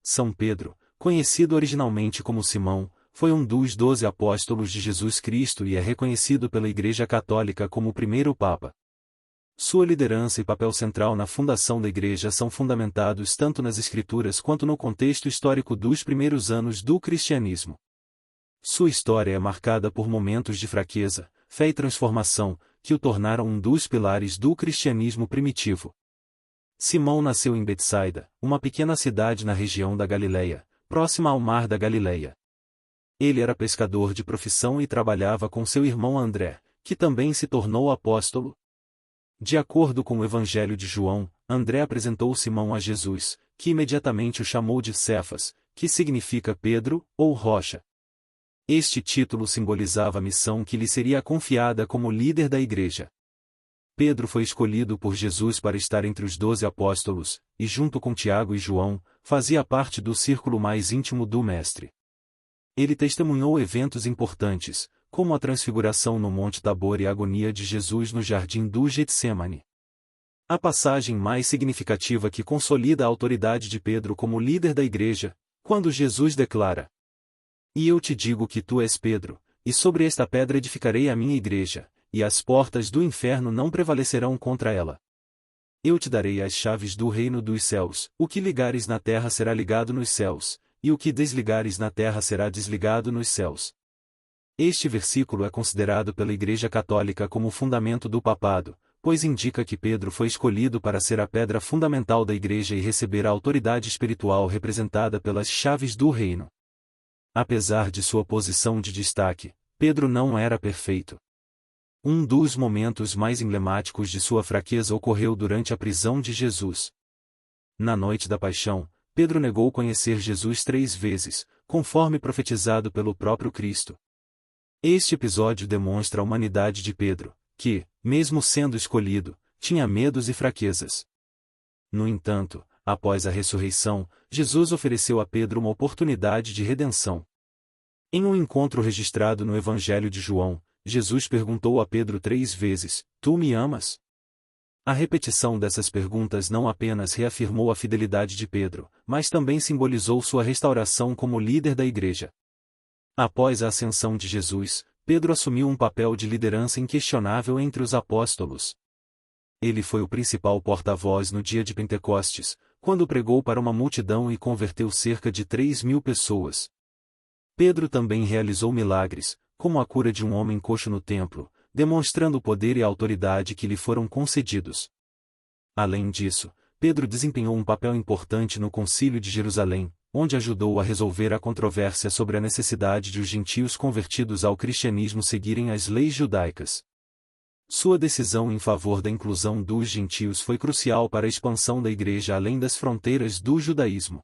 São Pedro, conhecido originalmente como Simão, foi um dos 12 apóstolos de Jesus Cristo e é reconhecido pela Igreja Católica como o primeiro Papa. Sua liderança e papel central na fundação da Igreja são fundamentados tanto nas Escrituras quanto no contexto histórico dos primeiros anos do cristianismo. Sua história é marcada por momentos de fraqueza, fé e transformação, que o tornaram um dos pilares do cristianismo primitivo. Simão nasceu em Betsaida, uma pequena cidade na região da Galileia, próxima ao mar da Galileia. Ele era pescador de profissão e trabalhava com seu irmão André, que também se tornou apóstolo. De acordo com o Evangelho de João, André apresentou Simão a Jesus, que imediatamente o chamou de Cefas, que significa Pedro, ou rocha. Este título simbolizava a missão que lhe seria confiada como líder da Igreja. Pedro foi escolhido por Jesus para estar entre os 12 apóstolos, e junto com Tiago e João, fazia parte do círculo mais íntimo do Mestre. Ele testemunhou eventos importantes, como a transfiguração no Monte Tabor e a agonia de Jesus no jardim do Getsemane. A passagem mais significativa que consolida a autoridade de Pedro como líder da Igreja, quando Jesus declara: "E eu te digo que tu és Pedro, e sobre esta pedra edificarei a minha Igreja, e as portas do inferno não prevalecerão contra ela. Eu te darei as chaves do reino dos céus, o que ligares na terra será ligado nos céus, e o que desligares na terra será desligado nos céus." Este versículo é considerado pela Igreja Católica como o fundamento do papado, pois indica que Pedro foi escolhido para ser a pedra fundamental da Igreja e receber a autoridade espiritual representada pelas chaves do reino. Apesar de sua posição de destaque, Pedro não era perfeito. Um dos momentos mais emblemáticos de sua fraqueza ocorreu durante a prisão de Jesus. Na noite da paixão, Pedro negou conhecer Jesus 3 vezes, conforme profetizado pelo próprio Cristo. Este episódio demonstra a humanidade de Pedro, que, mesmo sendo escolhido, tinha medos e fraquezas. No entanto, após a ressurreição, Jesus ofereceu a Pedro uma oportunidade de redenção. Em um encontro registrado no Evangelho de João, Jesus perguntou a Pedro 3 vezes: "Tu me amas?" A repetição dessas perguntas não apenas reafirmou a fidelidade de Pedro, mas também simbolizou sua restauração como líder da Igreja. Após a ascensão de Jesus, Pedro assumiu um papel de liderança inquestionável entre os apóstolos. Ele foi o principal porta-voz no dia de Pentecostes, quando pregou para uma multidão e converteu cerca de 3.000 pessoas. Pedro também realizou milagres, como a cura de um homem coxo no templo, demonstrando o poder e a autoridade que lhe foram concedidos. Além disso, Pedro desempenhou um papel importante no Concílio de Jerusalém, onde ajudou a resolver a controvérsia sobre a necessidade de os gentios convertidos ao cristianismo seguirem as leis judaicas. Sua decisão em favor da inclusão dos gentios foi crucial para a expansão da Igreja além das fronteiras do judaísmo.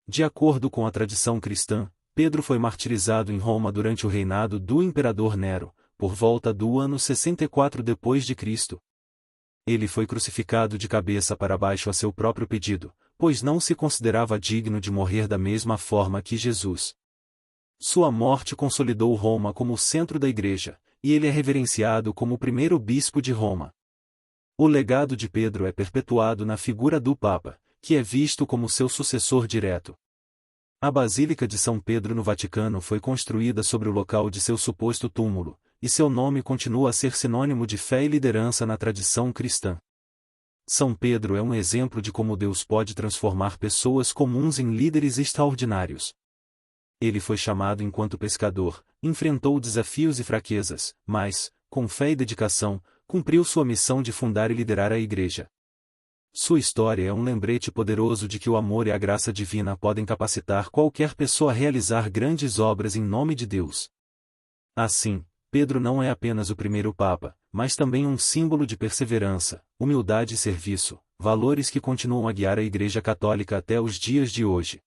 De acordo com a tradição cristã, Pedro foi martirizado em Roma durante o reinado do imperador Nero, por volta do ano 64 d.C. Ele foi crucificado de cabeça para baixo a seu próprio pedido, pois não se considerava digno de morrer da mesma forma que Jesus. Sua morte consolidou Roma como o centro da Igreja, e ele é reverenciado como o primeiro bispo de Roma. O legado de Pedro é perpetuado na figura do Papa, que é visto como seu sucessor direto. A Basílica de São Pedro no Vaticano foi construída sobre o local de seu suposto túmulo, e seu nome continua a ser sinônimo de fé e liderança na tradição cristã. São Pedro é um exemplo de como Deus pode transformar pessoas comuns em líderes extraordinários. Ele foi chamado enquanto pescador, enfrentou desafios e fraquezas, mas, com fé e dedicação, cumpriu sua missão de fundar e liderar a Igreja. Sua história é um lembrete poderoso de que o amor e a graça divina podem capacitar qualquer pessoa a realizar grandes obras em nome de Deus. Assim, Pedro não é apenas o primeiro Papa, mas também um símbolo de perseverança, humildade e serviço, valores que continuam a guiar a Igreja Católica até os dias de hoje.